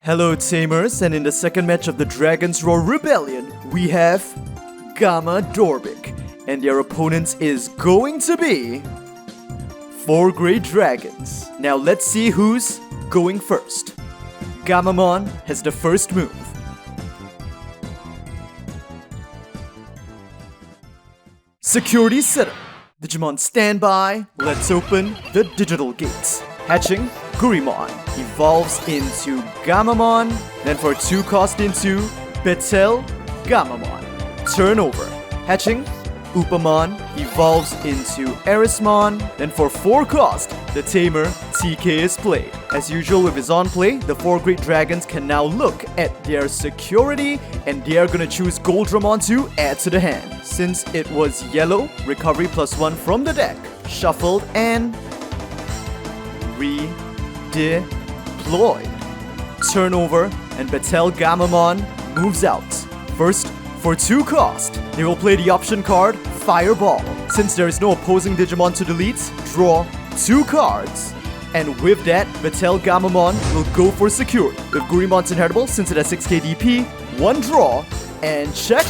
Hello Tamers, and in the second match of the Dragon's Roar Rebellion, we have Gamma-Dorbick, and their opponent is going to be 4 Great Dragons. Now let's see who's going first. Gammamon has the first move. Security setup. Digimon standby. Let's open the digital gates. Hatching, Gurimon evolves into Gammamon, then for 2 cost into Betel Gammamon. Turnover. Hatching, Upamon evolves into Erismon, then for 4 cost, the Tamer TK is played. As usual with his on play, the 4 Great Dragons can now look at their security, and they are gonna choose Goldramon to add to the hand. Since it was yellow, recovery +1 from the deck, shuffled and redeployed. Turnover, and Betel Gammamon moves out. First, for 2 cost, they will play the option card, Fireball. Since there is no opposing Digimon to delete, draw 2 cards. And with that, Betel Gammamon will go for security. With Gurimon's inheritable, since it has 6k DP, 1 draw, and check,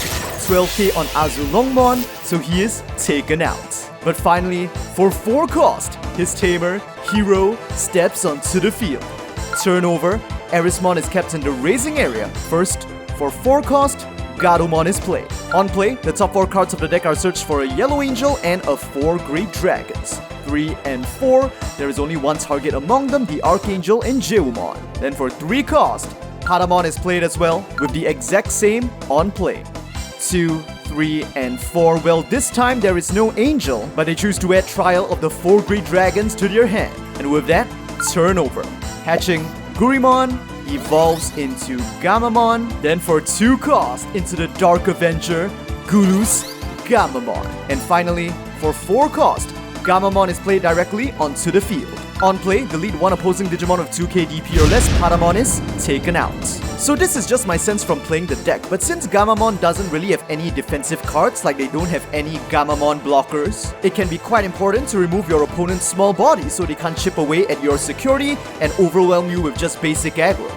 12k on Azulongmon, so he is taken out. But finally, for 4 cost, his Tamer, Hero, steps onto the field. Turnover, Erismon is kept in the raising area. First, for 4 cost, Gammamon is played. On play, the top 4 cards of the deck are searched for a Yellow Angel and a 4 Great Dragons. 3 and 4, there is only 1 target among them, the Archangel and Jewumon. Then for 3 cost, Patamon is played as well, with the exact same on play. 2, 3, and 4, well this time there is no Angel, but they choose to add Trial of the 4 Great Dragons to their hand. And with that, turnover. Hatching, Gurimon evolves into Gammamon, then for 2 cost into the Dark Avenger, Gulus Gammamon. And finally, for 4 cost, Gammamon is played directly onto the field. On play, delete 1 opposing Digimon of 2k DP or less, Patamon is taken out. So this is just my sense from playing the deck, but since Gammamon doesn't really have any defensive cards, like they don't have any Gammamon blockers, it can be quite important to remove your opponent's small body so they can't chip away at your security and overwhelm you with just basic aggro.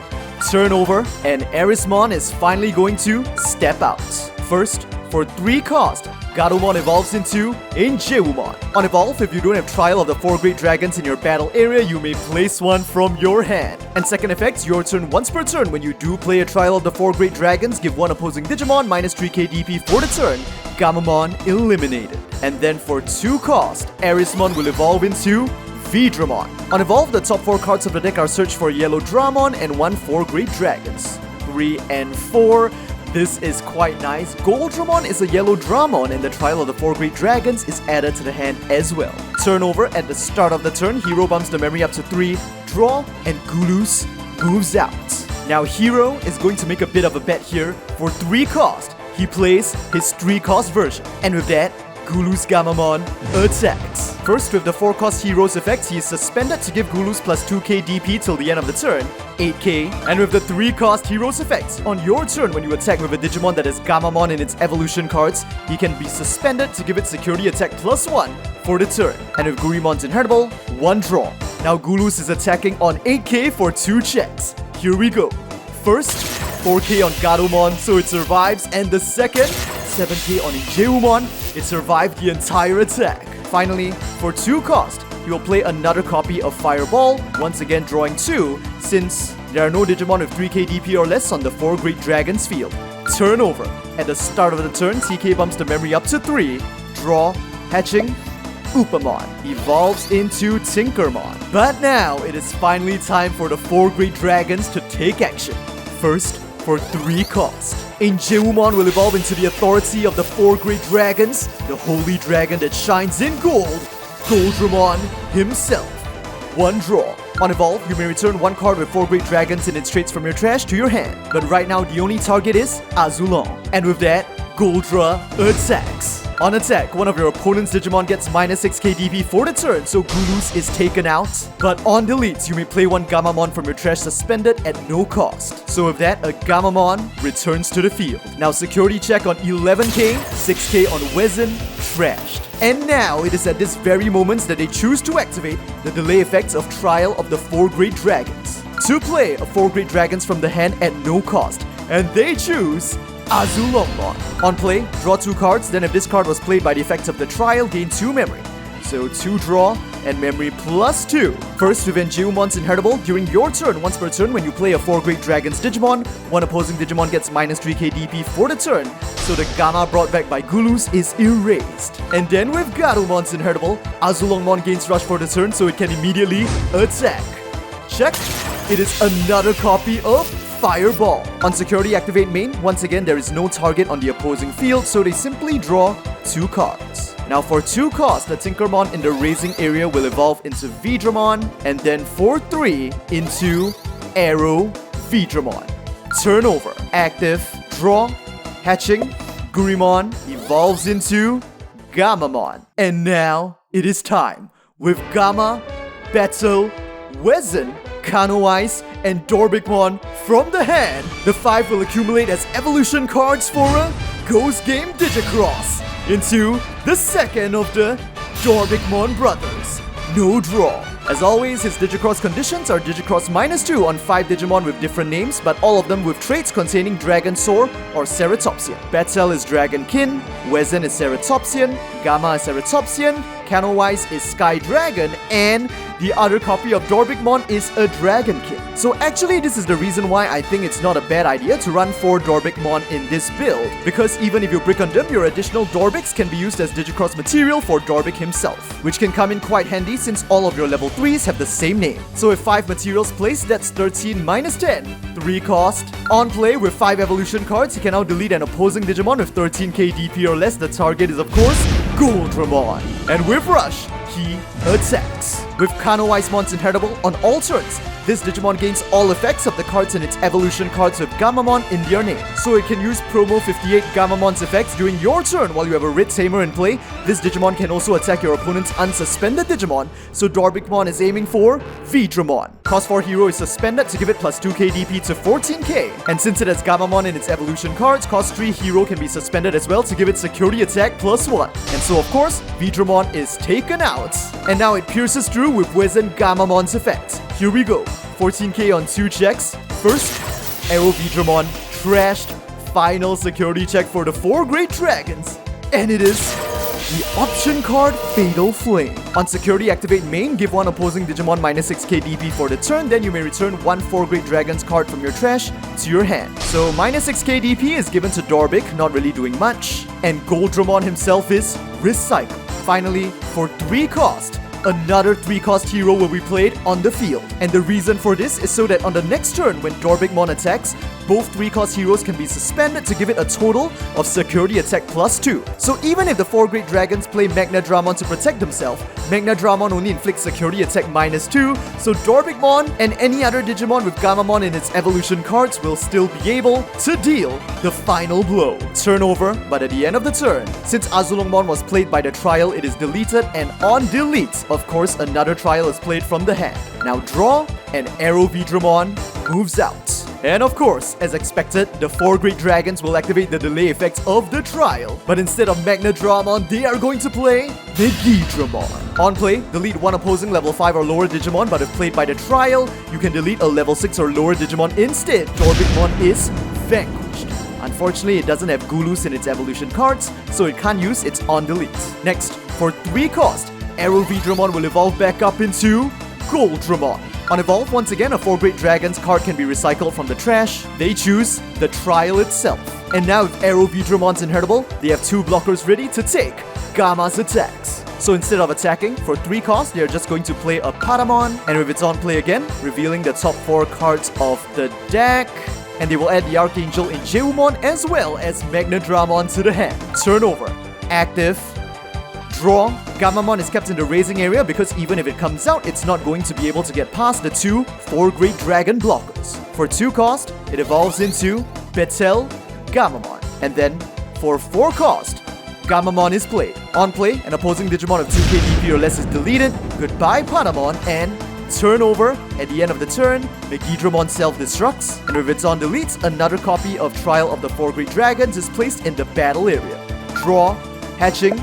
Turnover, and Erismon is finally going to step out. First, for 3 cost, Gammamon evolves into Jewumon. On evolve, if you don't have Trial of the 4 Great Dragons in your battle area, you may place 1 from your hand. And second effect, your turn once per turn. When you do play a Trial of the 4 Great Dragons, give 1 opposing Digimon minus 3k DP for the turn. Gammamon eliminated. And then for 2 cost, Erismon will evolve into Vidramon. On evolve, the top 4 cards of the deck are searched for Yellow Dramon and 1 4 Great Dragons. 3 and 4. This is quite nice. Goldramon is a Yellow Dramon, and the Trial of the 4 Great Dragons is added to the hand as well. Turnover, at the start of the turn, Hero bumps the memory up to 3, draw, and Gulus moves out. Now Hero is going to make a bit of a bet here. For 3 cost, he plays his 3 cost version. And with that, Gulus Gammamon attacks. First, with the 4 cost Hero's effect, he is suspended to give Gulus plus 2k DP till the end of the turn, 8k. And with the 3 cost Hero's effect, on your turn when you attack with a Digimon that is Gammamon in its evolution cards, he can be suspended to give it security attack +1 for the turn. And with Gurimon's inheritable, 1 draw. Now Gulus is attacking on 8k for 2 checks. Here we go. First, 4k on Gammamon, so it survives, and the second, 7k on Jewumon, it survived the entire attack. Finally, for 2 cost, he will play another copy of Fireball, once again drawing 2, since there are no Digimon with 3k DP or less on the 4 Great Dragons field. Turnover. At the start of the turn, TK bumps the memory up to 3, draw, hatching, Upamon evolves into Tinkermon. But now, it is finally time for the 4 Great Dragons to take action. First, for 3 cost, Jewumon will evolve into the authority of the 4 Great Dragons, the holy dragon that shines in gold, Goldramon himself. 1 draw. On evolve, you may return 1 card with 4 Great Dragons in its traits from your trash to your hand. But right now, the only target is Azulong. And with that, Goldra attacks. On attack, one of your opponent's Digimon gets minus 6k DP for the turn, so Gulus is taken out. But on delete, you may play 1 Gammamon from your trash suspended at no cost. So with that, a Gammamon returns to the field. Now security check on 11k, 6k on Wezen, trashed. And now, it is at this very moment that they choose to activate the delay effects of Trial of the 4 Great Dragons. to play 4 Great Dragons from the hand at no cost. And they choose Azulongmon. On play, draw 2 cards, then if this card was played by the effects of the trial, gain 2 memory. So 2 draw and memory plus 2. First, revenge Geumon's inheritable. During your turn, once per turn, when you play a 4 Great Dragons Digimon, one opposing Digimon gets minus 3k DP for the turn. So the Gamma brought back by Gulus is erased. And then with Garumon's inheritable, Azulongmon gains rush for the turn, so it can immediately attack. Check. It is another copy of Fireball. On security activate main, once again there is no target on the opposing field, so they simply draw 2 cards. Now for 2 cost, the Tinkermon in the raising area will evolve into Vidramon, and then for 3 into Arrow Vidramon. Turnover, active, draw, hatching, Gurimon evolves into Gammamon. And now it is time. With Gamma, Battle, Wezen, Canoweissmon, and Dorbickmon from the hand, the 5 will accumulate as evolution cards for a Ghost Game Digicross into the second of the Dorbickmon brothers. No draw. As always, his Digicross conditions are Digicross -2 on 5 Digimon with different names, but all of them with traits containing Dragon Soar or Ceratopsian. Battle is Dragonkin, Wezen is Ceratopsian, Gamma is Ceratopsian, Canoweissmon is Sky Dragon, and the other copy of Dorbickmon is a Dragonkin. So actually, this is the reason why I think it's not a bad idea to run 4 Dorbickmon in this build, because even if you brick on them, your additional Dorbicks can be used as Digicross material for Dorbick himself, which can come in quite handy since all of your level 3s have the same name. So with 5 materials placed, that's 13 minus 10. 3 cost. On play, with 5 evolution cards, you can now delete an opposing Digimon with 13k DP or less. The target is of course Goldramon. And with Rush, he attacks. With Canoweissmon's inheritable, on all turns, this Digimon gains all effects of the cards in its evolution cards with Gammamon in their name. So it can use promo 58 Gammamon's effects during your turn while you have a Red Tamer in play. This Digimon can also attack your opponent's unsuspended Digimon, so Dorbickmon is aiming for Vidramon. Cost 4 hero is suspended to give it plus 2k DP to 14k. And since it has Gammamon in its evolution cards, cost 3 hero can be suspended as well to give it security attack plus 1. And so of course, Vidramon is taken out. And now it pierces through with Wezen Gammamon's effect. Here we go. 14k on 2 checks. First, Arrow Vidramon trashed. Final security check for the 4 Great Dragons. And it is the option card Fatal Flame. On security activate main, give one opposing Digimon minus 6k DP for the turn, then you may return one 4 Great Dragons card from your trash to your hand. So minus 6k DP is given to Dorbick, not really doing much. And Goldramon himself is recycled. Finally, for 3 cost, another 3 cost hero will be played on the field. And the reason for this is so that on the next turn when Dorbickmon attacks, both 3 cost heroes can be suspended to give it a total of security attack plus 2. So even if the 4 Great Dragons play Magnadramon to protect themselves, Magnadramon only inflicts security attack minus 2, so Dorbickmon and any other Digimon with Gammamon in its evolution cards will still be able to deal the final blow. Turnover, but at the end of the turn, since Azulongmon was played by the trial, it is deleted, and on delete, of course, another trial is played from the hand. Now draw, and Arrow Vidramon moves out. And of course, as expected, the 4 Great Dragons will activate the delay effects of the trial. But instead of Magnadramon, they are going to play Megidramon. On play, delete one opposing level 5 or lower Digimon, but if played by the trial, you can delete a level 6 or lower Digimon instead. Dorbickmon is vanquished. Unfortunately, it doesn't have Gulus in its evolution cards, so it can't use its on delete. Next, for 3 cost, Arrow Vidramon will evolve back up into Goldramon. On evolve, once again, a 4 Great Dragons card can be recycled from the trash. They choose the trial itself. And now with Arrow Vidramon's inheritable, they have 2 blockers ready to take Gamma's attacks. So instead of attacking, for 3 costs, they are just going to play a Patamon. And with its on play again, revealing the top 4 cards of the deck. And they will add the Archangel in Geumon as well as Magnadramon to the hand. Turnover, active, draw. Gammamon is kept in the raising area because even if it comes out, it's not going to be able to get past the 2 4 Great Dragon blockers. For 2 cost, it evolves into Betel Gammamon. And then, for 4 cost, Gammamon is played. On play, an opposing Digimon of 2k DP or less is deleted. Goodbye Patamon, and turnover. At the end of the turn, Megidramon self-destructs. And with its on delete, another copy of Trial of the 4 Great Dragons is placed in the battle area. Draw, hatching,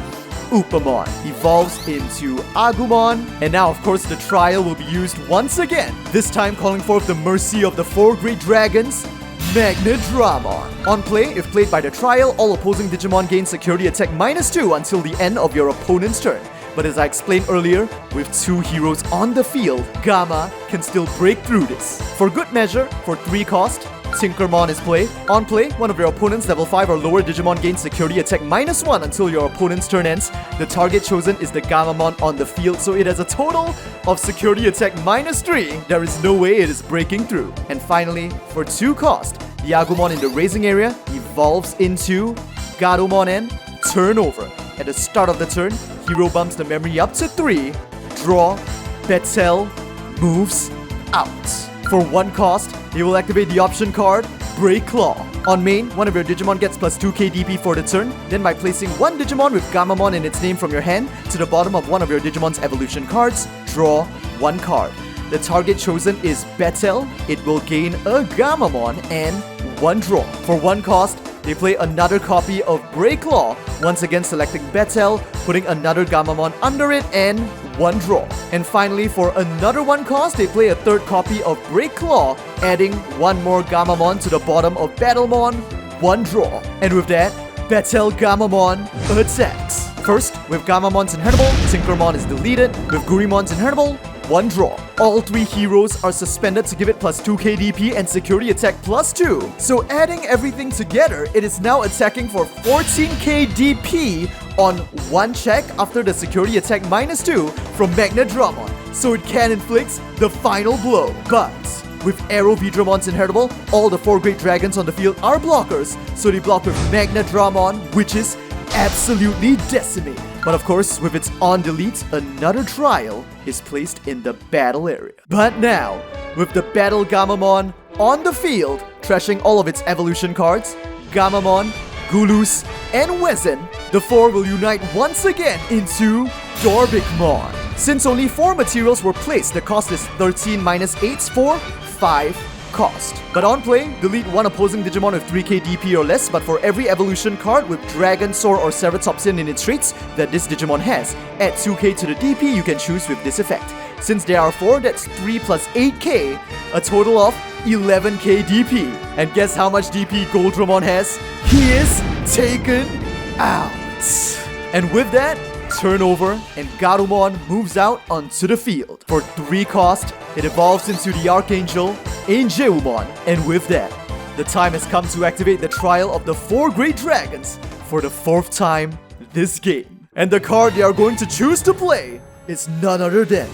Upamon evolves into Agumon, and now of course the trial will be used once again, this time calling forth the mercy of the 4 great dragons, Magna-Dramon. On play, if played by the trial, all opposing Digimon gain security attack -2 until the end of your opponent's turn. But as I explained earlier, with 2 heroes on the field, Gamma can still break through this. For good measure, for 3 cost, Tinkermon is played. On play, one of your opponent's level 5 or lower Digimon gains security attack -1 until your opponent's turn ends. The target chosen is the Gammamon on the field, so it has a total of security attack -3. There is no way it is breaking through. And finally, for 2 cost, the Agumon in the raising area evolves into Gadomon and Turnover. At the start of the turn, hero bumps the memory up to 3, draw, Betel, moves out. For 1 cost, you will activate the option card, Break Claw. On main, one of your Digimon gets plus 2k DP for the turn. Then by placing one Digimon with Gammamon in its name from your hand to the bottom of one of your Digimon's evolution cards, draw 1 card. The target chosen is Betel. It will gain a Gammamon and 1 draw. For 1 cost, they play another copy of Break Claw, once again selecting Betel, putting another Gammamon under it, and 1 draw. And finally, for another 1 cost, they play a 3rd copy of Break Claw, adding 1 more Gammamon to the bottom of Battlemon, 1 draw. And with that, Betel Gammamon attacks. First, with Gammamon's inheritable, Tinkermon is deleted. With Gurimon's inheritable, 1 draw. All 3 heroes are suspended to give it plus 2k DP and security attack +2. So adding everything together, it is now attacking for 14k DP on 1 check after the security attack -2 from Magna-Dramon. So it can inflict the final blow. But with Arrow Vidramon's inheritable, all the 4 great dragons on the field are blockers. So they block with Magna-Dramon, which is absolutely decimated. But of course, with its on delete, another trial is placed in the battle area. But now, with the Battle Gammamon on the field, trashing all of its evolution cards, Gammamon, Gulus, and Wezen, the 4 will unite once again into Dorbickmon. Since only 4 materials were placed, the cost is 13 minus 8 for 5 cost. But on play, delete 1 opposing Digimon with 3k DP or less, but for every evolution card with Dragon, Sword, or Ceratopsian in its traits that this Digimon has, add 2k to the DP you can choose with this effect. Since there are 4, that's 3 plus 8k, a total of 11k DP. And guess how much DP Goldramon has? He is taken out. And with that, Turnover, and Garumon moves out onto the field. For 3 cost, it evolves into the Archangel, Angeumon, and with that, the time has come to activate the trial of the 4 great dragons for the 4th time this game. And the card they are going to choose to play is none other than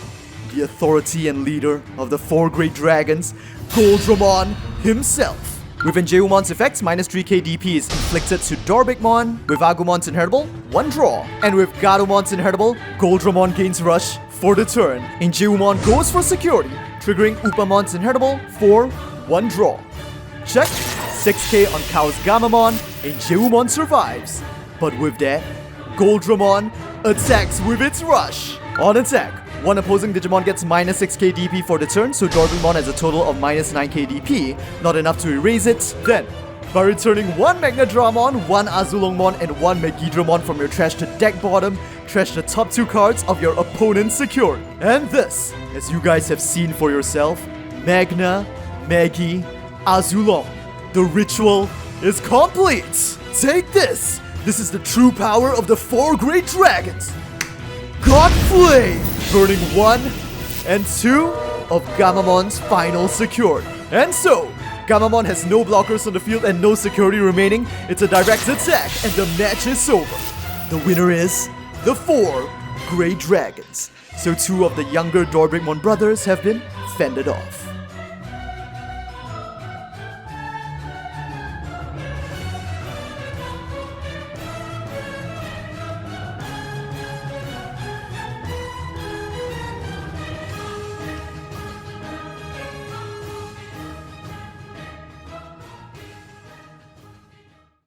the authority and leader of the 4 great dragons, Goldramon himself. With Angeumon's effects, minus 3k DP is inflicted to Dorbickmon. With Agumon's inheritable, 1 draw. And with Garumon's inheritable, Goldramon gains rush for the turn. Angeumon goes for security, triggering Upamon's inheritable for 1 draw. Check, 6k on Chaos Gammamon, Angeumon survives. But with that, Goldramon attacks with its rush. On attack, 1 opposing Digimon gets minus 6k DP for the turn, so Dorbickmon has a total of minus 9k DP, not enough to erase it. Then, by returning 1 Magna-Dramon, 1 Azulongmon, and 1 Megidramon from your trash to deck bottom, trash the top 2 cards of your opponent's secured. And this, as you guys have seen for yourself, Magna, Magi, Azulong. The ritual is complete! Take this! This is the true power of the 4 great dragons! God Flame! Burning 1 and 2 of Gammamon's final secured. And so, Gammamon has no blockers on the field and no security remaining. It's a direct attack and the match is over. The winner is the 4 Great Dragons. So 2 of the younger Dorbickmon brothers have been fended off.